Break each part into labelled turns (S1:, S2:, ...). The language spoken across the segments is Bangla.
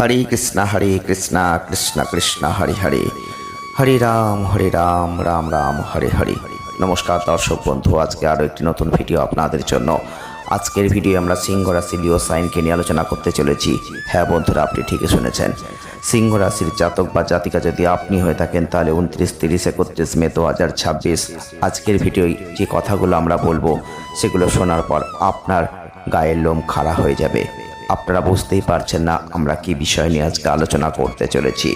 S1: হরে কৃষ্ণ কৃষ্ণ কৃষ্ণ হরে হরে, হরে রাম রাম রাম হরে হরে। নমস্কার দর্শক বন্ধু, আজকে আরও একটি নতুন ভিডিও আপনাদের জন্য। আজকের ভিডিও আমরা সিংহ রাশি লিও সাইনকে নিয়ে আলোচনা করতে চলেছি। হ্যাঁ বন্ধুরা, আপনি ঠিকই শুনেছেন। সিংহ রাশির জাতক বা জাতিকা যদি আপনি হয়ে থাকেন, তাহলে 29, 30, 31 মে 2026 আজকের ভিডিওয় যে কথাগুলো আমরা বলবো, সেগুলো শোনার পর আপনার গায়ের লোম খাড়া হয়ে যাবে। আপনারা বুঝতেই পারছেন না আমরা কি বিষয় নিয়ে আজকে আলোচনা করতে চলেছি।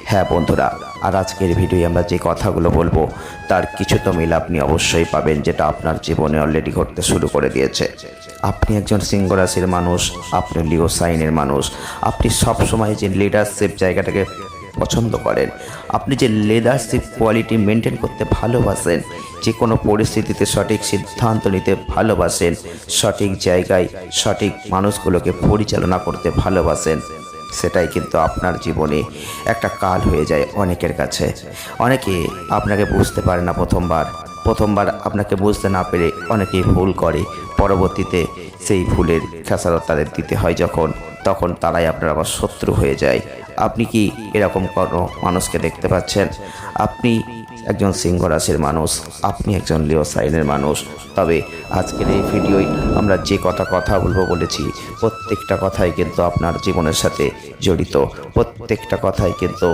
S1: হ্যাঁ বন্ধুরা, আর আজকের ভিডিওয়ে আমরা যে কথাগুলো বলবো তার কিছু তো মিল আপনি অবশ্যই পাবেন, যেটা আপনার জীবনে অলরেডি ঘটতে শুরু করে দিয়েছে। আপনি একজন সিংহ রাশির মানুষ, আপনি লিও সাইনের মানুষ, আপনি সবসময় যে লিডারশিপ জায়গাটাকে পছন্দ করেন, আপনি যে লিডারশিপ কোয়ালিটি মেনটেন করতে ভালোবাসেন, যে কোনো পরিস্থিতিতে সঠিক সিদ্ধান্ত নিতে ভালোবাসেন, সঠিক জায়গায় সঠিক মানুষগুলোকে পরিচালনা করতে ভালোবাসেন, সেটাই কিন্তু আপনার জীবনে একটা কাল হয়ে যায় অনেকের কাছে। অনেকে আপনাকে বুঝতে পারে না প্রথমবার আপনাকে বুঝতে না পেরে অনেকেই ভুল করে, পরবর্তীতে সেই ভুলের খেসারত তাদের দিতে হয় তখন তারাই আপনার আবার শত্রু হয়ে যায়। আপনি কি এরকম কোনো মানুষকে দেখতে পাচ্ছেন? আপনি একজন সিংহ রাশির মানুষ, আপনি একজন লিও সাইনের মানুষ। তবে আজকের এই ভিডিওয় আমরা যে কথা বলেছি, প্রত্যেকটা কথাই কিন্তু আপনার জীবনের সাথে জড়িত, প্রত্যেকটা কথাই কিন্তু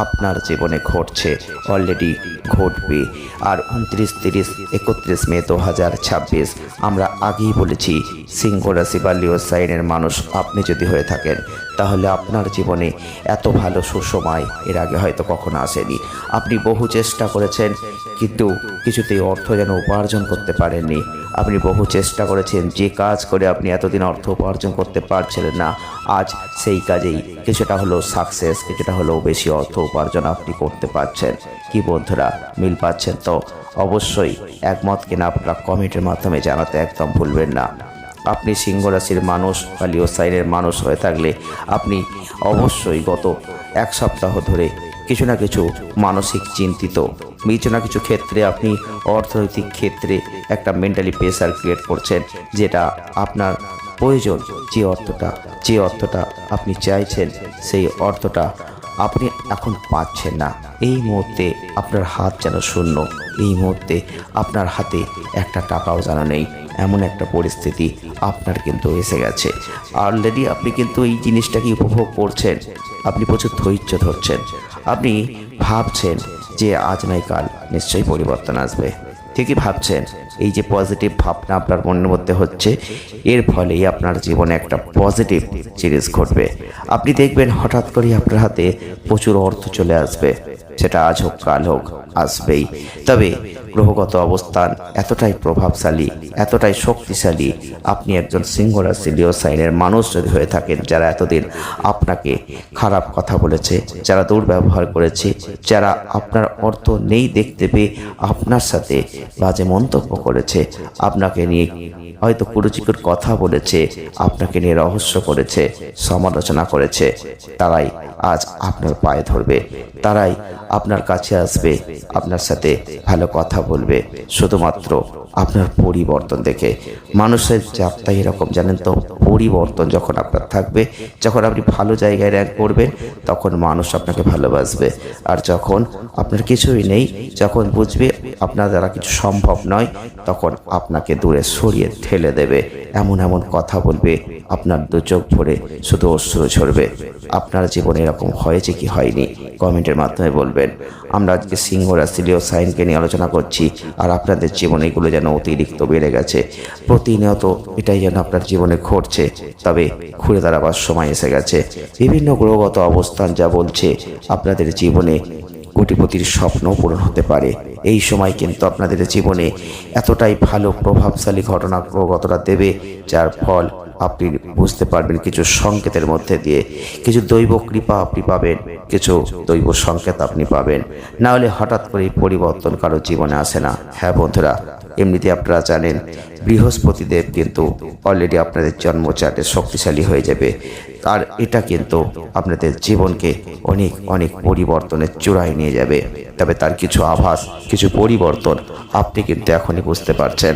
S1: আপনার জীবনে ঘটছে, অলরেডি ঘটবে। আর 29, 30, 31 মে 2026 আমরা আগেই বলেছি, সিংহ রাশি বা লিও সাইনের মানুষ আপনি যদি হয়ে থাকেন, তাহলে আপনার জীবনে এত ভালো সুসময় এর আগে হয়তো কখনো আসেনি। আপনি বহু চেষ্টা করেছেন, কিন্তু কিছুতেই অর্থ যেন উপার্জন করতে পারেননি। আপনি বহু চেষ্টা করেছেন, যে কাজ করে আপনি এতদিন অর্থ উপার্জন করতে পারছিলেন না, আজ সেই কাজেই কিছুটা হলেও সাকসেস, কিছুটা হলেও বেশি অর্থ উপার্জন আপনি করতে পারছেন। কি বন্ধুরা, মিল পাচ্ছেন তো? অবশ্যই একমত কিনা আপনারা কমেন্টের মাধ্যমে জানাতে একদম ভুলবেন না। আপনি সিংহ রাশির মানুষ বা লিও সাইনের মানুষ হয়ে থাকলে আপনি অবশ্যই গত এক সপ্তাহ ধরে কিছু না কিছু মানসিক চিন্তিত, কিছু না কিছু ক্ষেত্রে আপনি অর্থনৈতিক ক্ষেত্রে একটা মেন্টালি প্রেসার ক্রিয়েট করছেন, যেটা আপনার প্রয়োজন। যে অর্থটা আপনি চাইছেন, সেই অর্থটা আপনি এখন পাচ্ছেন না। এই মুহূর্তে আপনার হাত যেন শূন্য, এই মুহূর্তে আপনার হাতে একটা টাকাও যেন নেই, এমন একটা পরিস্থিতি আপনার কিন্তু এসে গেছে। অলরেডি আপনি কিন্তু এই জিনিসটাকে উপভোগ করছেন, আপনি প্রচুর ধৈর্য ধরছেন, আপনি ভাবছেন যে আজ নয় কাল নিশ্চয়ই পরিবর্তন আসবে। ঠিকই ভাবছেন। এই যে পজিটিভ ভাবনা আপনার মনের মধ্যে হচ্ছে, এর ফলেই আপনার জীবনে একটা পজিটিভ জিনিস ঘটবে। আপনি দেখবেন হঠাৎ করে আপনার হাতে প্রচুর অর্থ চলে আসবে, সেটা আজ হোক কাল হোক আসবেই। তবে গ্রহগত অবস্থান এতটাই প্রভাবশালী, এতটাই শক্তিশালী, আপনি একজন সিংহ রাশি লিও সাইনের মানুষ যদি হয়ে থাকেন, যারা এতদিন আপনাকে খারাপ কথা বলেছে, যারা দুর্ব্যবহার করেছে, যারা আপনার অর্থ নেই দেখতে পেয়ে আপনার সাথে বাজে মন্তব্য করেছে, আপনাকে নিয়ে হয়তো কুরুচিকর কথা বলেছে, আপনাকে নিয়ে রহস্য করেছে, সমালোচনা করেছে, তারাই আজ আপনার পায়ে ধরবে, তারাই আপনার কাছে আসবে, আপনার সাথে ভালো কথা বলবে, শুধুমাত্র আপনার পরিবর্তন দেখে। মানুষের যাত্রা এরকম, জানেন তো, পরিবর্তন যখন আপনার থাকবে, যখন আপনি ভালো জায়গায় র্যাঙ্ক করবেন, তখন মানুষ আপনাকে ভালোবাসবে। আর যখন আপনার কিছুই নেই, যখন বুঝবে আপনার দ্বারা কিছু সম্ভব নয়, তখন আপনাকে দূরে সরিয়ে ঠেলে দেবে, এমন কথা বলবে, আপনার দু চোখ ভরে শুধু অশ্রু ঝরবে। আপনার জীবনে এরকম হয়েছে কি হয়নি, কমেন্টের মাধ্যমে বলবেন। আমরা আজকে সিংহ রাশি লিও সাইনকে নিয়ে আলোচনা করছি, আর আপনাদের জীবনে এগুলো যেন অতিরিক্ত বেড়ে গেছে, প্রতিনিয়ত এটাই যেন আপনার জীবনে ঘটছে। তবে ঘুরে দাঁড়াবার সময় এসে গেছে। বিভিন্ন গ্রহগত অবস্থান যা বলছে, আপনাদের জীবনে কোটিপতির স্বপ্ন পূরণ হতে পারে। এই সময় কিন্তু আপনাদের জীবনে এতটাই ভালো প্রভাবশালী ঘটনা গ্রহগতরা দেবে, যার ফল আপনি বুঝতে পারবেন কিছু সংকেতের মধ্যে দিয়ে, কিছু দৈব কৃপা আপনি পাবেন, কিছু দৈব সংকেত আপনি পাবেন, না হলে হঠাৎ করে পরিবর্তন কারো জীবনে আসে না। হ্যাঁ বন্ধুরা, এমনিতে আপনারা জানেন বৃহস্পতি দেব কিন্তু অলরেডি আপনাদের জন্মচার্টে শক্তিশালী হয়ে যাবে, আর এটা কিন্তু আপনাদের জীবনকে অনেক অনেক পরিবর্তনের চূড়ায় নিয়ে যাবে। তবে তার কিছু আভাস, কিছু পরিবর্তন আপনি কিন্তু এখনই বুঝতে পারছেন।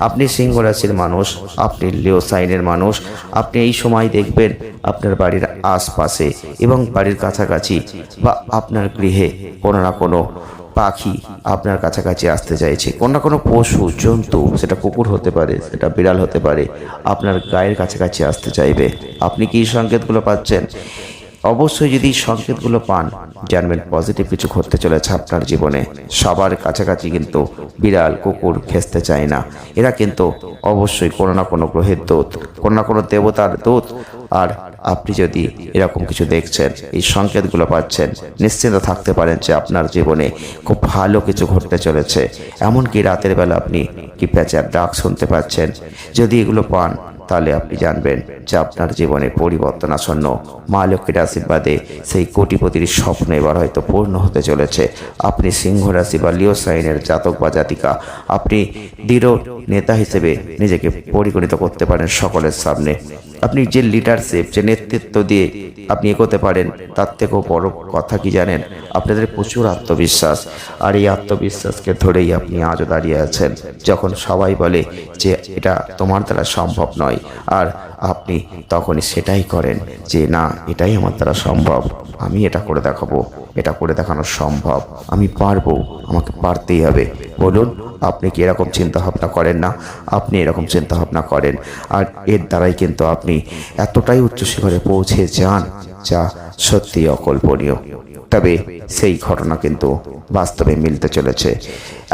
S1: আপনি সিংহ রাশির মানুষ, আপনি লিও সাইনের মানুষ, আপনি এই সময় দেখবেন আপনার বাড়ির আশপাশে এবং বাড়ির কাছাকাছি বা আপনার গৃহে কোনো না কোনো পাখি আপনার কাছাকাছি আসতে চাইছে, কোনো না কোনো পশু জন্তু, সেটা কুকুর হতে পারে, সেটা বিড়াল হতে পারে, আপনার গায়ের কাছাকাছি আসতে চাইবে। আপনি কি সংকেতগুলো পাচ্ছেন? অবশ্যই যদি সংকেতগুলো পান, জানবেন পজিটিভ কিছু ঘটতে চলেছে আপনার জীবনে। সবার কাছাকাছি কিন্তু বিড়াল কুকুর খেসতে চায় না, এরা কিন্তু অবশ্যই কোনো না কোনো গ্রহের দূত, কোনো না কোনো দেবতার দূত। আর আপনি যদি এরকম কিছু দেখছেন, এই সংকেতগুলো পাচ্ছেন, নিশ্চিন্ত থাকতে পারেন যে আপনার জীবনে খুব ভালো কিছু ঘটতে চলেছে। এমনকি রাতের বেলা আপনি কি প্যাঁচার ডাক শুনতে পাচ্ছেন, যদি এগুলো পান তাহলে আপনি জানবেন যে আপনার জীবনে পরিবর্তন আসন্ন। মা লক্ষ্মীর আশীর্বাদে সেই কোটিপতির স্বপ্ন এবার হয়তো পূর্ণ হতে চলেছে। আপনি সিংহ রাশি বা লিও সাইনের জাতক বা জাতিকা, আপনি দৃঢ় নেতা হিসেবে নিজেকে পরিগণিত করতে পারেন সকলের সামনে। আপনি যে লিডারশিপ, যে নেতৃত্ব দিয়ে আপনি এগোতে পারেন, তার থেকেও বড় কথা কি জানেন? আপনাদের প্রচুর আত্মবিশ্বাস, আর এই আত্মবিশ্বাসকে ধরেই আপনি আজও দাঁড়িয়ে আছেন, যখন সবাই বলে যে এটা তোমার দ্বারা সম্ভব নয়, আর আপনি তখনই সেটাই করেন যে না, এটাই আমার দ্বারা সম্ভব, আমি এটা করে দেখাবো, এটা করে দেখানো সম্ভব, আমি পারবো, আমাকে পারতেই হবে। বলুন, আপনি কি এরকম চিন্তা ভাবনা করেন না? আপনি এরকম চিন্তা ভাবনা করেন, আর এর দ্বারাই কিন্তু আপনি এতটাই উচ্চ শিখরে পৌঁছে যান যা সত্যি অকল্পনীয়। তবে সেই ঘটনা কিন্তু বাস্তবে মিলতে চলেছে।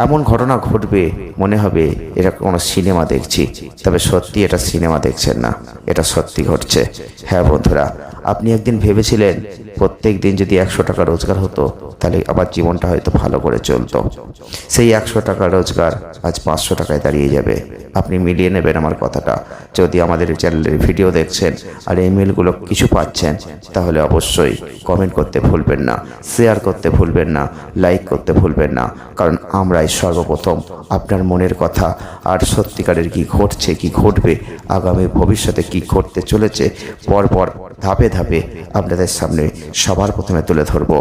S1: এমন ঘটনা ঘটবে মনে হবে এটা কোনো সিনেমা দেখছি, তবে সত্যি এটা সিনেমা দেখছেন না, এটা সত্যি ঘটছে। হ্যাঁ বন্ধুরা, আপনি একদিন ভেবেছিলেন প্রত্যেক দিন যদি 100 টাকা রোজগার হতো তাহলে আবার জীবনটা হয়তো ভালো করে চলতো। সেই 100 টাকা রোজগার আজ 500 টাকায় দাঁড়িয়ে যাবে। আপনি মিলিয়ে নেবেন আমার কথাটা। যদি আমাদের চ্যানেলের ভিডিও দেখছেন আর এই মেলগুলো কিছু পাচ্ছেন, তাহলে অবশ্যই কমেন্ট করতে ভুলবেন না, শেয়ার করতে ভুলবেন না, লাইক করতে ভুলবেন না, কারণ আমরাই সর্বপ্রথম আপনার মনের কথা আর সত্যিকারের কি ঘটছে, কি ঘটবে, আগামী ভবিষ্যতে কি ঘটতে চলেছে, পরপর ধাপে ধাপে আপনাদের সামনে সবার প্রথমে তুলে ধরবো।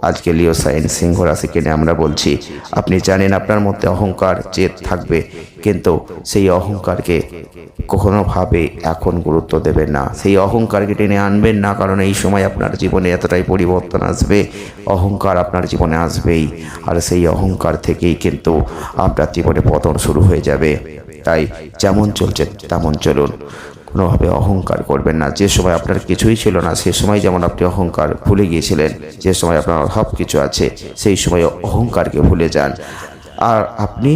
S1: আজকে লিও সাইন সিংহ রাশিকে নিয়ে আমরা বলছি। আপনি জানেন আপনার মধ্যে অহংকার জেদ থাকবে, কিন্তু সেই অহংকারকে কখনোভাবে এখন গুরুত্ব দেবেন না, সেই অহংকারকে টেনে আনবেন না, কারণ এই সময় আপনার জীবনে এতটাই পরিবর্তন আসবে, অহংকার আপনার জীবনে আসবেই, আর সেই অহংকার থেকেই কিন্তু আপনার জীবনে পতন শুরু হয়ে যাবে। তাই যেমন চলছে তেমন চলুন, কোনোভাবে অহংকার করবেন না। যে সময় আপনার কিছুই ছিল না সে সময় যেমন আপনি অহংকার ভুলে গিয়েছিলেন, যে সময় আপনার সব কিছু আছে সেই সময় অহংকারকে ভুলে যান। আর আপনি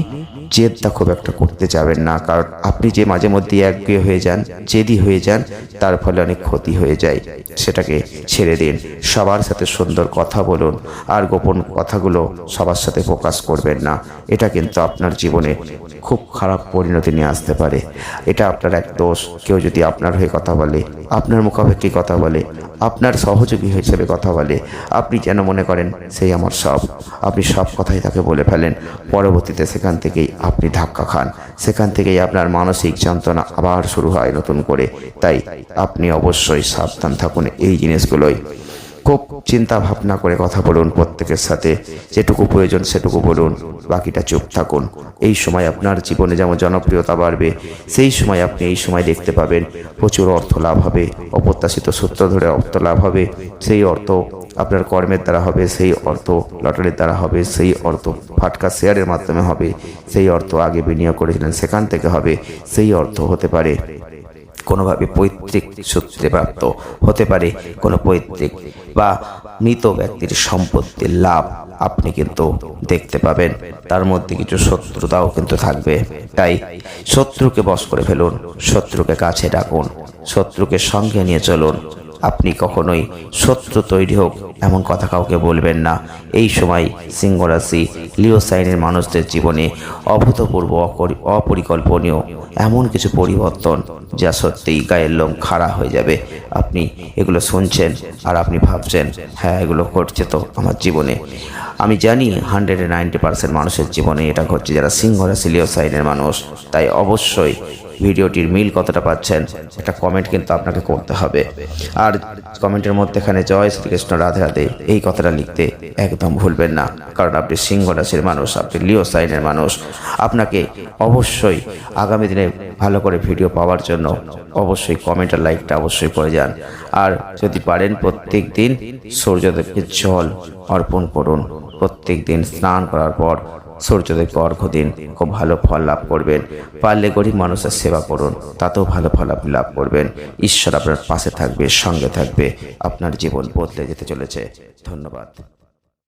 S1: জেদটা খুব একটা করতে যাবেন না, কারণ আপনি যে মাঝে মধ্যে একগুঁয়ে হয়ে যান, জেদি হয়ে যান, তার ফলে অনেক ক্ষতি হয়ে যায়। সেটাকে ছেড়ে দিন, সবার সাথে সুন্দর কথা বলুন, আর গোপন কথাগুলো সবার সাথে প্রকাশ করবেন না। এটা কিন্তু আপনার জীবনে খুব খারাপ পরিণতি নিয়ে আসতে পারে। এটা আপনার এক দোষ। কেউ যদি আপনার হয়ে কথা বলে, আপনার মুখাপেক্ষি কথা বলে, আপনার সহযোগী হিসেবে কথা বলে, আপনি যেন মনে করেন সেই আমার সব, আপনি সব কথাই তাকে বলে ফেলেন। পরবর্তীতে সেখান থেকেই আপনি ধাক্কা খান, সেখান থেকেই আপনার মানসিক যন্ত্রণা আবার শুরু হয় নতুন করে। তাই আপনি অবশ্যই সাবধান থাকুন এই জিনিসগুলোই। খুব চিন্তা ভাবনা করে কথা বলুন, প্রত্যেকের সাথে যেটুকু প্রয়োজন সেটুকু বলুন, বাকিটা চুপ থাকুন। এই সময় আপনার জীবনে যেমন জনপ্রিয়তা বাড়বে, সেই সময় আপনি এই সময় দেখতে পাবেন প্রচুর অর্থ লাভ হবে, অপ্রত্যাশিত সূত্র ধরে অর্থ লাভ হবে। সেই অর্থ আপনার কর্মের দ্বারা হবে, সেই অর্থ লটারির দ্বারা হবে, সেই অর্থ ফাটকা শেয়ারের মাধ্যমে হবে, সেই অর্থ আগে বিনিয়োগ করেছিলেন সেখান থেকে হবে, সেই অর্থ হতে পারে কোনোভাবে পৈতৃক সূত্রে প্রাপ্ত, হতে পারে কোনো পৈতৃক বা মৃত ব্যক্তির সম্পত্তির লাভ আপনি কিন্তু দেখতে পাবেন। তার মধ্যে কিছু শত্রুতাও কিন্তু থাকবে, তাই শত্রুকে বশ করে ফেলুন, শত্রুকে কাছে ডাকুন, শত্রুকে সঙ্গে নিয়ে চলুন। আপনি কখনোই শত্রু তৈরি হোক এমন কথা কাউকে বলবেন না। এই সময় সিংহ রাশি লিও সাইনের মানুষদের জীবনে অভূতপূর্ব অপরিকল্পনীয় এমন কিছু পরিবর্তন যা সত্যিই গায়ের লোম খাড়া হয়ে যাবে। আপনি এগুলো শুনছেন আর আপনি ভাবছেন, হ্যাঁ এগুলো ঘটছে তো আমার জীবনে। আমি জানি 190% মানুষের জীবনে এটা ঘটছে যারা সিংহ রাশি লিও সাইনের মানুষ। তাই অবশ্যই ভিডিওটির মিল কতটা পাচ্ছেন একটা কমেন্ট কিন্তু আপনাকে করতে হবে। আর কমেন্টের মধ্যে এখানে জয় শ্রীকৃষ্ণ রাধে রাধে এই কথাটা লিখতে একদম ভুলবেন না, কারণ আপনি সিংহ রাশির মানুষ, আপনি লিও সাইনের মানুষ। আপনাকে অবশ্যই আগামী দিনে ভালো করে ভিডিও পাওয়ার জন্য অবশ্যই কমেন্ট আর লাইকটা অবশ্যই করে যান। আর যদি পারেন প্রত্যেক দিন সূর্যদেবকে জল অর্পণ করুন। প্রত্যেক দিন স্নান করার পর সূর্যদেবকে অর্ঘ্য দিন, খুব ভালো ফল লাভ করবেন। পারলে গরিব মানুষের সেবা করুন, তাতেও ভালো ফল আপনি লাভ করবেন। ঈশ্বর আপনার পাশে থাকবে, সঙ্গে থাকবে, আপনার জীবন বদলে যেতে চলেছে। ধন্যবাদ।